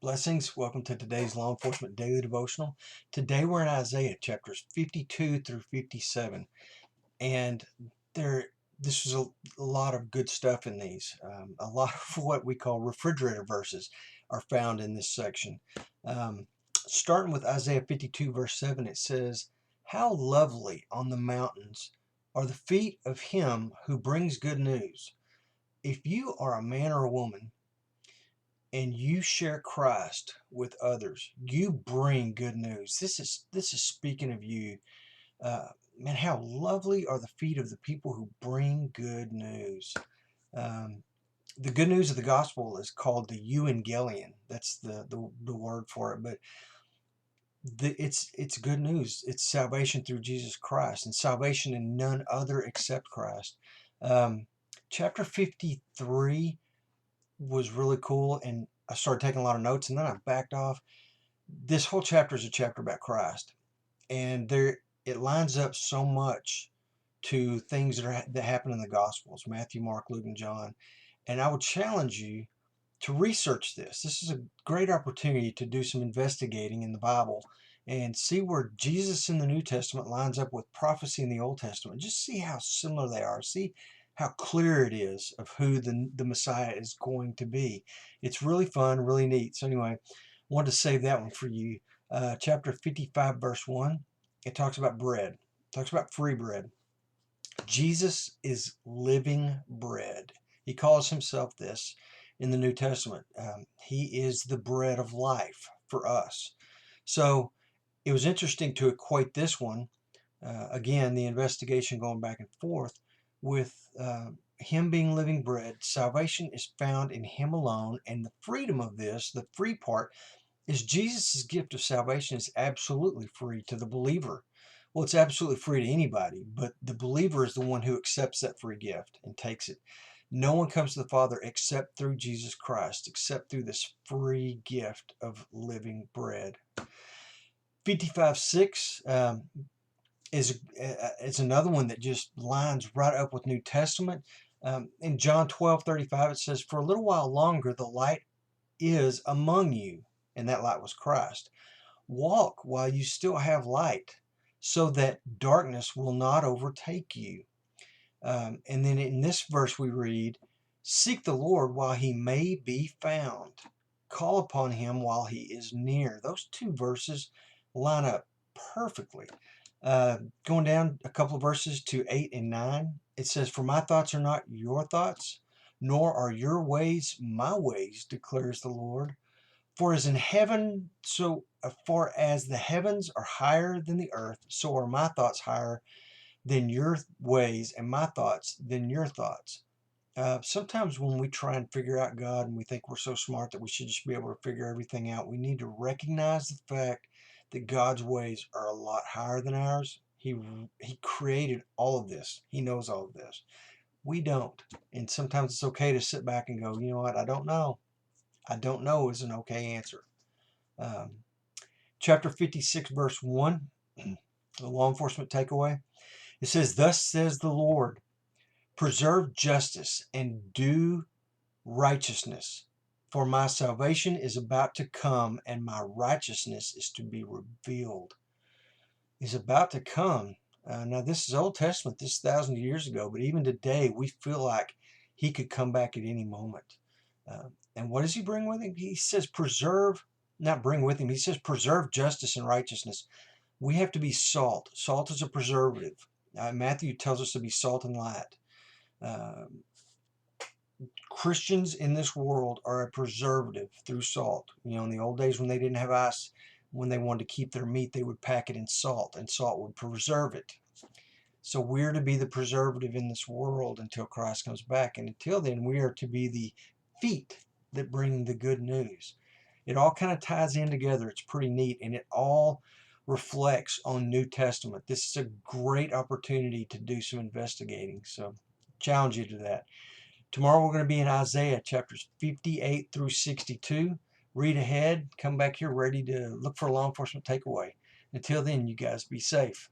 Blessings. Welcome to today's Law Enforcement Daily Devotional. Today we're in Isaiah chapters 52 through 57. And this is a lot of good stuff in these. A lot of what we call refrigerator verses are found in this section. Starting with Isaiah 52 verse 7, it says, "How lovely on the mountains are the feet of him who brings good news." If you are a man or a woman and you share Christ with others, you bring good news. This is speaking of you. Man, how lovely are the feet of the people who bring good news. Um, the good news of the gospel is called the euangelion. That's the word for it. But it's good news. It's salvation through Jesus Christ, and salvation in none other except Christ. Chapter 53 was really cool, and I started taking a lot of notes, and then I backed off. This whole chapter is a chapter about Christ, and it lines up so much to things that happen in the Gospels: Matthew, Mark, Luke, and John. And I would challenge you to research this. This is a great opportunity to do some investigating in the Bible and see where Jesus in the New Testament lines up with prophecy in the Old Testament. Just see how similar they are. See how clear it is of who the Messiah is going to be. It's really fun, really neat. So anyway, I wanted to save that one for you. Chapter 55, verse 1, it talks about bread. It talks about free bread. Jesus is living bread. He calls himself this in the New Testament. He is the bread of life for us. So it was interesting to equate this one, again, the investigation going back and forth, with him being living bread. Salvation is found in him alone, and the freedom of this, the free part, is Jesus' gift of salvation is absolutely free to the believer. Well, it's absolutely free to anybody, but the believer is the one who accepts that free gift and takes it. No one comes to the Father except through Jesus Christ, except through this free gift of living bread. 55:6 is another one that just lines right up with New Testament. In John 12:35, it says, "For a little while longer the light is among you," and that light was Christ. "Walk while you still have light, so that darkness will not overtake you." And then in this verse we read, "Seek the Lord while he may be found. Call upon him while he is near." Those two verses line up perfectly. Going down a couple of verses to 8 and 9, it says, "For my thoughts are not your thoughts, nor are your ways my ways, declares the Lord. For as in heaven, so far as the heavens are higher than the earth, so are my thoughts higher than your ways, and my thoughts than your thoughts." Sometimes when we try and figure out God and we think we're so smart that we should just be able to figure everything out, we need to recognize the fact that God's ways are a lot higher than ours. He created all of this. He knows all of this. We don't. And sometimes it's okay to sit back and go, you know what, I don't know. I don't know is an okay answer. Um, Chapter 56, verse 1, the law enforcement takeaway. It says, "Thus says the Lord, preserve justice and do righteousness, for my salvation is about to come and my righteousness is to be revealed." Is about to come. Now, this is Old Testament, this is thousands of years ago, but even today we feel like he could come back at any moment. And what does he bring with him? He says preserve, not bring with him, he says preserve justice and righteousness. We have to be salt. Salt is a preservative. Matthew tells us to be salt and light. Uh, Christians in this world are a preservative through salt. You know, in the old days when they didn't have ice, when they wanted to keep their meat, they would pack it in salt, and salt would preserve it. So we're to be the preservative in this world until Christ comes back. And until then, we are to be the feet that bring the good news. It all kind of ties in together. It's pretty neat, and it all reflects on New Testament. This is a great opportunity to do some investigating. So challenge you to that. Tomorrow we're going to be in Isaiah chapters 58 through 62. Read ahead, come back here ready to look for a law enforcement takeaway. Until then, you guys be safe.